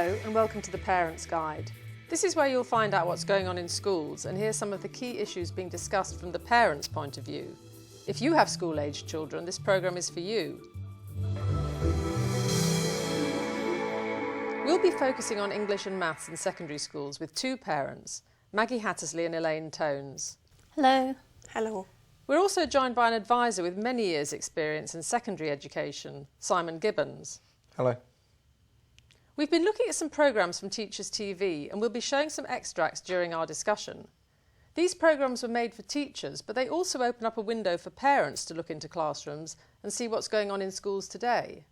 Hello and welcome to the Parents Guide. This is where you'll find out what's going on in schools and hear some of the key issues being discussed from the parents' point of view. If you have school-aged children, this programme is for you. We'll be focusing on English and Maths in secondary schools with two parents, Maggie Hattersley and Elaine Tones. Hello. Hello. We're also joined by an advisor with many years' experience in secondary education, Simon Gibbons. Hello. We've been looking at some programmes from Teachers TV and we'll be showing some extracts during our discussion. These programmes were made for teachers, but they also open up a window for parents to look into classrooms and see what's going on in schools today.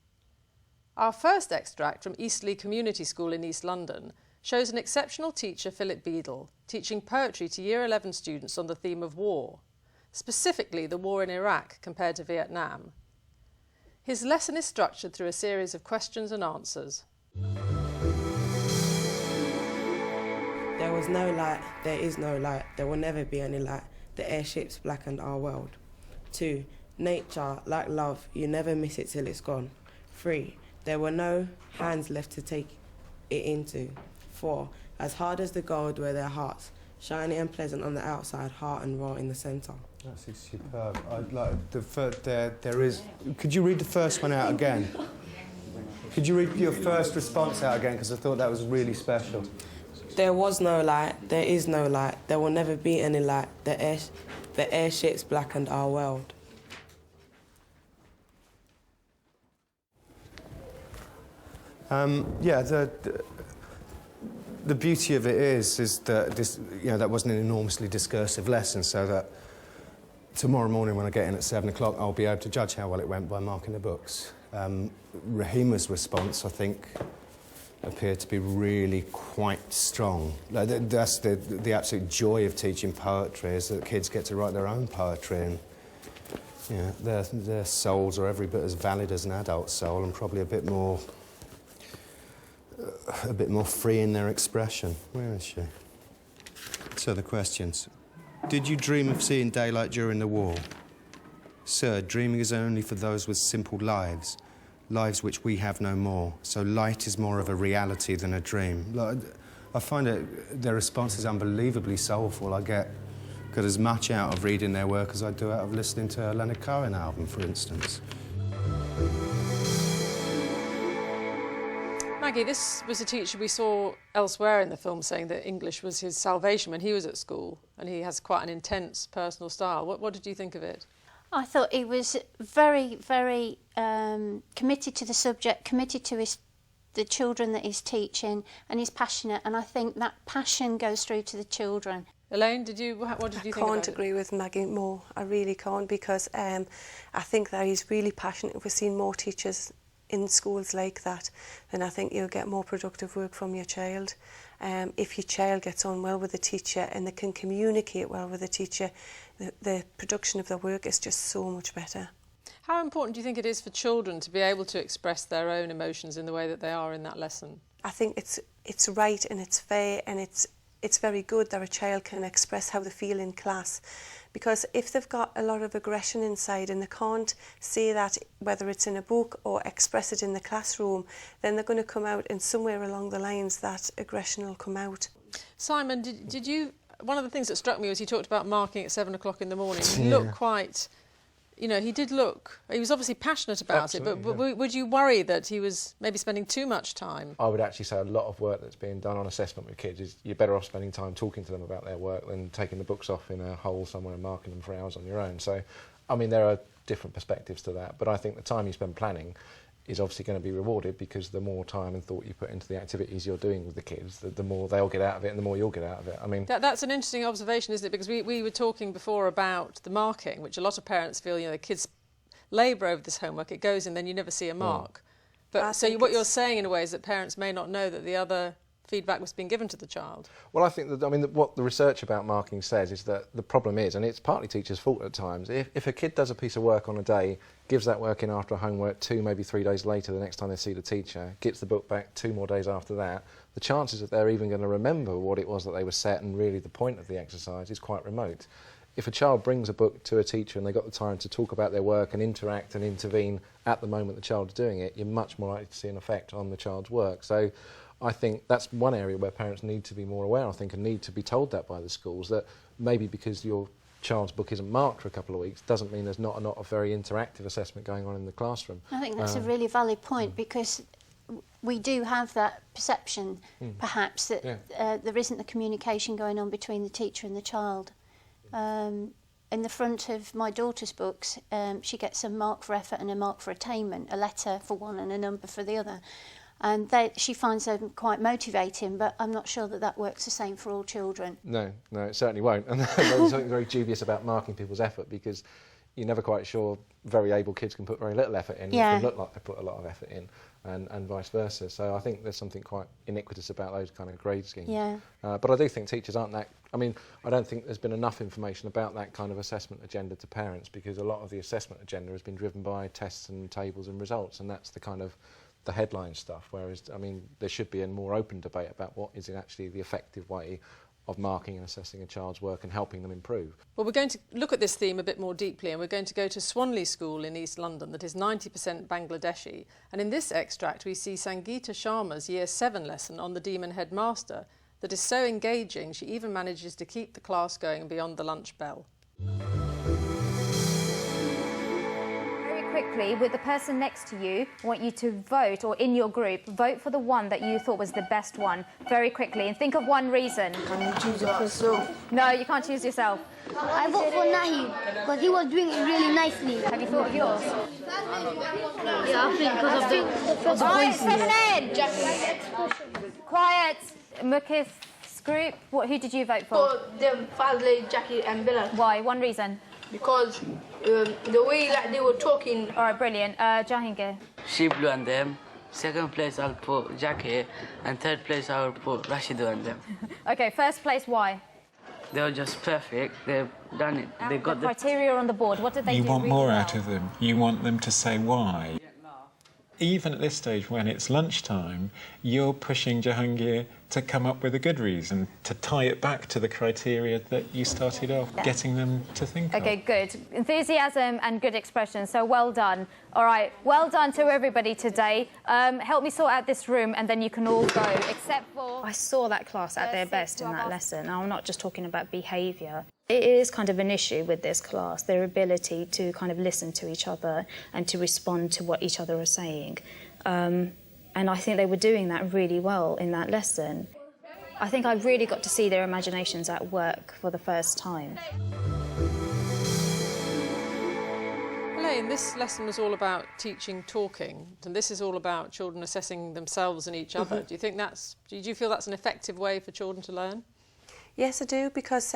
Our first extract from Eastleigh Community School in East London shows an exceptional teacher, Philip Beadle, teaching poetry to Year 11 students on the theme of war, specifically the war in Iraq compared to Vietnam. His lesson is structured through a series of questions and answers. There was no light, there is no light, there will never be any light. The airships blackened our world. 2. Nature, like love, you never miss it till it's gone. 3. There were no hands left to take it into. 4. As hard as the gold were their hearts, shiny and pleasant on the outside, hard and raw in the centre. That's superb. I'd like there is. Could you read the first one out again? Could you read your first response out again? Because I thought that was really special. There was no light, there is no light, there will never be any light. The airships blackened our world. Yeah, the beauty of it is that this, that wasn't an enormously discursive lesson, so that tomorrow morning when I get in at 7 o'clock, I'll be able to judge how well it went by marking the books. Rahima's response, I think, appeared to be really quite strong. That's the absolute joy of teaching poetry, is that kids get to write their own poetry, and their souls are every bit as valid as an adult soul, and probably a bit more free in their expression. Where is she? So the questions. Did you dream of seeing daylight during the war? Sir, dreaming is only for those with simple lives, lives which we have no more. So light is more of a reality than a dream. I find their response is unbelievably soulful. I get as much out of reading their work as I do out of listening to a Leonard Cohen album, for instance. Maggie, this was a teacher we saw elsewhere in the film saying that English was his salvation when he was at school, and he has quite an intense personal style. What did you think of it? I thought he was very, very committed to the subject, committed to the children that he's teaching, and he's passionate, and I think that passion goes through to the children. Elaine, what did you think about it? I can't agree with Maggie more. I really can't, because I think that he's really passionate. If we've seen more teachers in schools like that, then I think you'll get more productive work from your child. If your child gets on well with the teacher and they can communicate well with the teacher, the production of their work is just so much better. How important do you think it is for children to be able to express their own emotions in the way that they are in that lesson? I think it's right and it's fair, and it's very good that a child can express how they feel in class, because if they've got a lot of aggression inside and they can't say that, whether it's in a book or express it in the classroom, then they're going to come out, and somewhere along the lines that aggression will come out. Simon, did you... One of the things that struck me was he talked about marking at 7 o'clock in the morning. He looked quite... he was obviously passionate about it, but would you worry that he was maybe spending too much time? I would actually say a lot of work that's being done on assessment with kids is you're better off spending time talking to them about their work than taking the books off in a hole somewhere and marking them for hours on your own. So, I mean, there are different perspectives to that, but I think the time you spend planning is obviously going to be rewarded, because the more time and thought you put into the activities you're doing with the kids, the more they'll get out of it and the more you'll get out of it. I mean, that's an interesting observation, isn't it? Because we were talking before about the marking, which a lot of parents feel, the kids labour over this homework, it goes in, then you never see a mark. But so what you're saying in a way is that parents may not know that the other feedback was being given to the child. Well, I think that, what the research about marking says is that the problem is, and it's partly teachers' fault at times, if a kid does a piece of work on a day, gives that work in after homework 2, maybe 3 days later, the next time they see the teacher, gets the book back 2 more days after that, the chances that they're even going to remember what it was that they were set and really the point of the exercise is quite remote. If a child brings a book to a teacher and they've got the time to talk about their work and interact and intervene at the moment the child is doing it, you're much more likely to see an effect on the child's work. So I think that's one area where parents need to be more aware, I think, and need to be told that by the schools, that maybe because your child's book isn't marked for a couple of weeks doesn't mean there's not a very interactive assessment going on in the classroom. I think that's a really valid point, because we do have that perception, perhaps, that there isn't the communication going on between the teacher and the child. In the front of my daughter's books, she gets a mark for effort and a mark for attainment, a letter for one and a number for the other. And she finds them quite motivating, but I'm not sure that that works the same for all children. No, it certainly won't. And there's something very dubious about marking people's effort, because you're never quite sure very able kids can put very little effort in. Yeah. It can look like they put a lot of effort in, and vice versa. So I think there's something quite iniquitous about those kind of grade schemes. Yeah. But I do think teachers aren't that... I mean, I don't think there's been enough information about that kind of assessment agenda to parents, because a lot of the assessment agenda has been driven by tests and tables and results, and that's the kind of the headline stuff, whereas, I mean, there should be a more open debate about what is actually the effective way of marking and assessing a child's work and helping them improve. Well, we're going to look at this theme a bit more deeply, and we're going to go to Swanley School in East London that is 90% Bangladeshi. And in this extract we see Sangeeta Sharma's Year 7 lesson on the Demon Headmaster that is so engaging she even manages to keep the class going beyond the lunch bell. Quickly, with the person next to you, I want you to vote, or in your group, vote for the one that you thought was the best one, very quickly, and think of one reason. Can you choose yourself? No, you can't choose yourself. I vote for Nahi, because he was doing it really nicely. Have you thought of yours? Yeah, I think because of the Right, 7 in! Quiet. Mukith's group, who did you vote for? For them, Fazli, Jackie and Bilal. Why? One reason? Because the way like they were talking. All right, brilliant. Jahangir? She Blue and them. Second place I'll put Jackie, and third place I will put Rashidu and them. Okay, first place, why? They were just perfect. They've done it. They got the criteria on the board. What did they do? You want really more well? out of them. You want them to say why. Even at this stage, when it's lunchtime, you're pushing Jahangir to come up with a good reason, to tie it back to the criteria that you started off getting them to think of. Okay, good. Enthusiasm and good expression, so well done. All right, well done to everybody today. Help me sort out this room and then you can all go, except for... I saw that class at their best in that lesson. I'm not just talking about behaviour. It is kind of an issue with this class, their ability to kind of listen to each other and to respond to what each other are saying. And I think they were doing that really well in that lesson. I think I really got to see their imaginations at work for the first time. Elaine, this lesson was all about teaching talking, and this is all about children assessing themselves and each other. Do you feel that's an effective way for children to learn? Yes, I do, because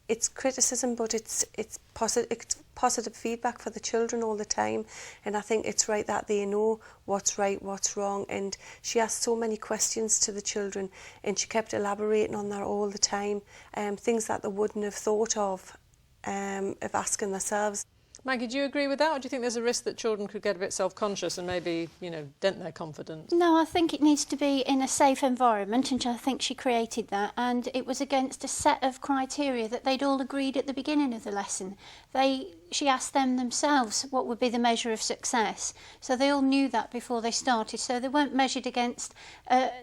it's criticism, but it's positive feedback for the children all the time, and I think it's right that they know what's right, what's wrong. And she asked so many questions to the children, and she kept elaborating on that all the time, things that they wouldn't have thought of asking themselves. Maggie, do you agree with that, or do you think there's a risk that children could get a bit self-conscious and maybe, dent their confidence? No, I think it needs to be in a safe environment, and I think she created that, and it was against a set of criteria that they'd all agreed at the beginning of the lesson. She asked them themselves what would be the measure of success, so they all knew that before they started, so they weren't measured against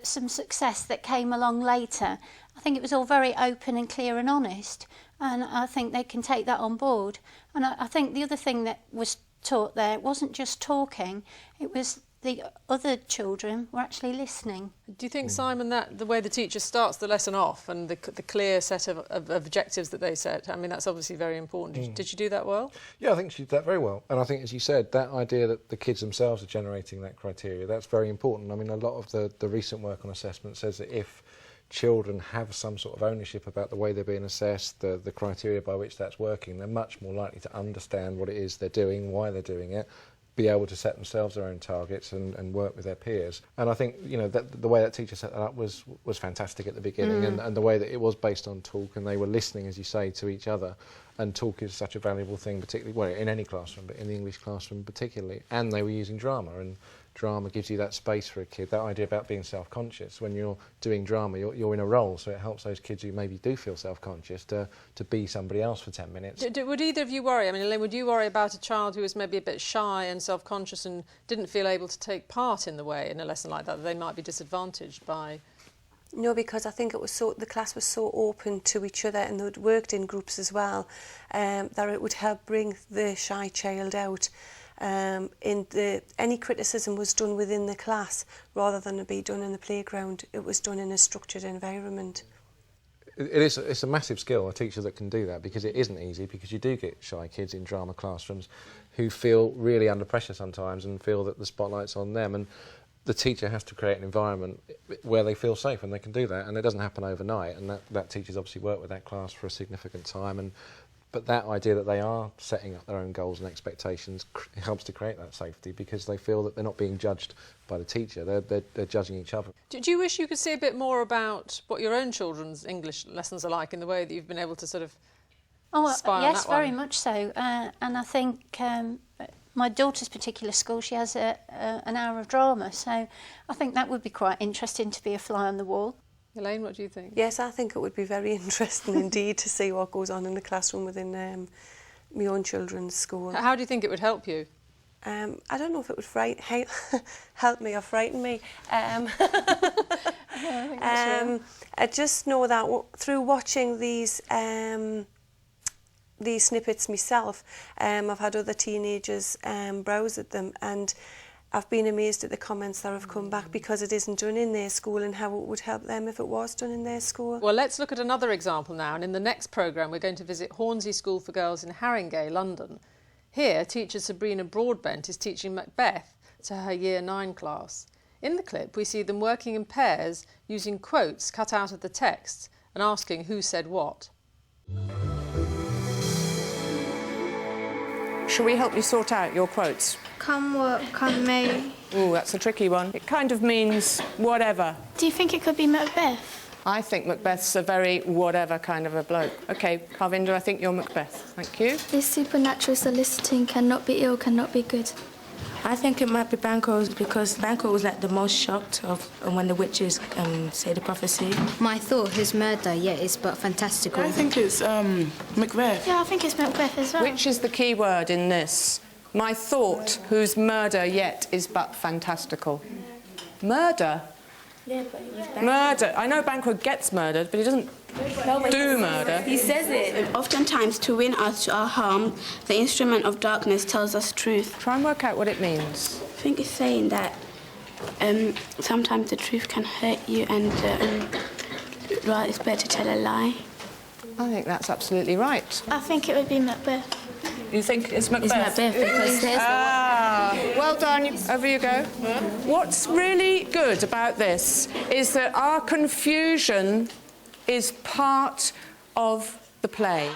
some success that came along later. I think it was all very open and clear and honest, and I think they can take that on board. And I think the other thing that was taught there wasn't just talking, it was the other children were actually listening. Do you think, Simon, that the way the teacher starts the lesson off and the clear set of objectives that they set, I mean, that's obviously very important. Did you do that well? Yeah, I think she did that very well. And I think, as you said, that idea that the kids themselves are generating that criteria, that's very important. I mean, a lot of the recent work on assessment says that if children have some sort of ownership about the way they're being assessed, the criteria by which that's working, they're much more likely to understand what it is they're doing, why they're doing it, be able to set themselves their own targets and work with their peers. And I think, that the way that teacher set that up was fantastic at the beginning, and the way that it was based on talk, and they were listening, as you say, to each other. And talk is such a valuable thing, particularly, well, in any classroom, but in the English classroom particularly. And they were using drama, and drama gives you that space for a kid, that idea about being self-conscious. When you're doing drama, you're in a role, so it helps those kids who maybe do feel self-conscious to be somebody else for 10 minutes. Would either of you worry? I mean, Elaine, would you worry about a child who was maybe a bit shy and self-conscious and didn't feel able to take part in the way in a lesson like that they might be disadvantaged by? No, because I think the class was so open to each other, and they'd worked in groups as well, that it would help bring the shy child out. Any criticism was done within the class rather than it be done in the playground. It was done in a structured environment. It's a massive skill, a teacher that can do that, because it isn't easy, because you do get shy kids in drama classrooms who feel really under pressure sometimes and feel that the spotlight's on them, and the teacher has to create an environment where they feel safe, and they can do that, and it doesn't happen overnight, and that teacher's obviously worked with that class for a significant time, but that idea that they are setting up their own goals and expectations helps to create that safety, because they feel that they're not being judged by the teacher, they're judging each other. Do you wish you could see a bit more about what your own children's English lessons are like in the way that you've been able to sort of spy on that one? Yes, very much so, and I think my daughter's particular school, she has an hour of drama, so I think that would be quite interesting to be a fly on the wall. Elaine, what do you think? Yes, I think it would be very interesting indeed to see what goes on in the classroom within my own children's school. How do you think it would help you? I don't know if it would help me or frighten me. I just know that through watching these snippets myself, I've had other teenagers browse at them, and I've been amazed at the comments that have come back because it isn't done in their school, and how it would help them if it was done in their school. Well, let's look at another example now, and in the next programme we're going to visit Hornsey School for Girls in Haringey, London. Here, teacher Sabrina Broadbent is teaching Macbeth to her Year 9 class. In the clip, we see them working in pairs using quotes cut out of the text and asking who said what. Shall we help you sort out your quotes? Come what, come may. Ooh, that's a tricky one. It kind of means whatever. Do you think it could be Macbeth? I think Macbeth's a very whatever kind of a bloke. OK, Parvinder, I think you're Macbeth. Thank you. This supernatural soliciting cannot be ill, cannot be good. I think it might be Banquo, because Banquo was like the most shocked of when the witches say the prophecy. My thought, his murder, yet is but fantastical. I think it's Macbeth. Yeah, I think it's Macbeth as well. Which is the key word in this? My thought, whose murder yet is but fantastical. Murder? Yeah, but it was murder. I know Banquo gets murdered, but he doesn't do murder. He says it. Oftentimes, to win us to our harm, the instrument of darkness tells us truth. Try and work out what it means. I think it's saying that sometimes the truth can hurt you, and it's better to tell a lie. I think that's absolutely right. I think it would be Macbeth. You think it's Macbeth? It's Macbeth because there's well done. Over you go. What's really good about this is that our confusion is part of the play.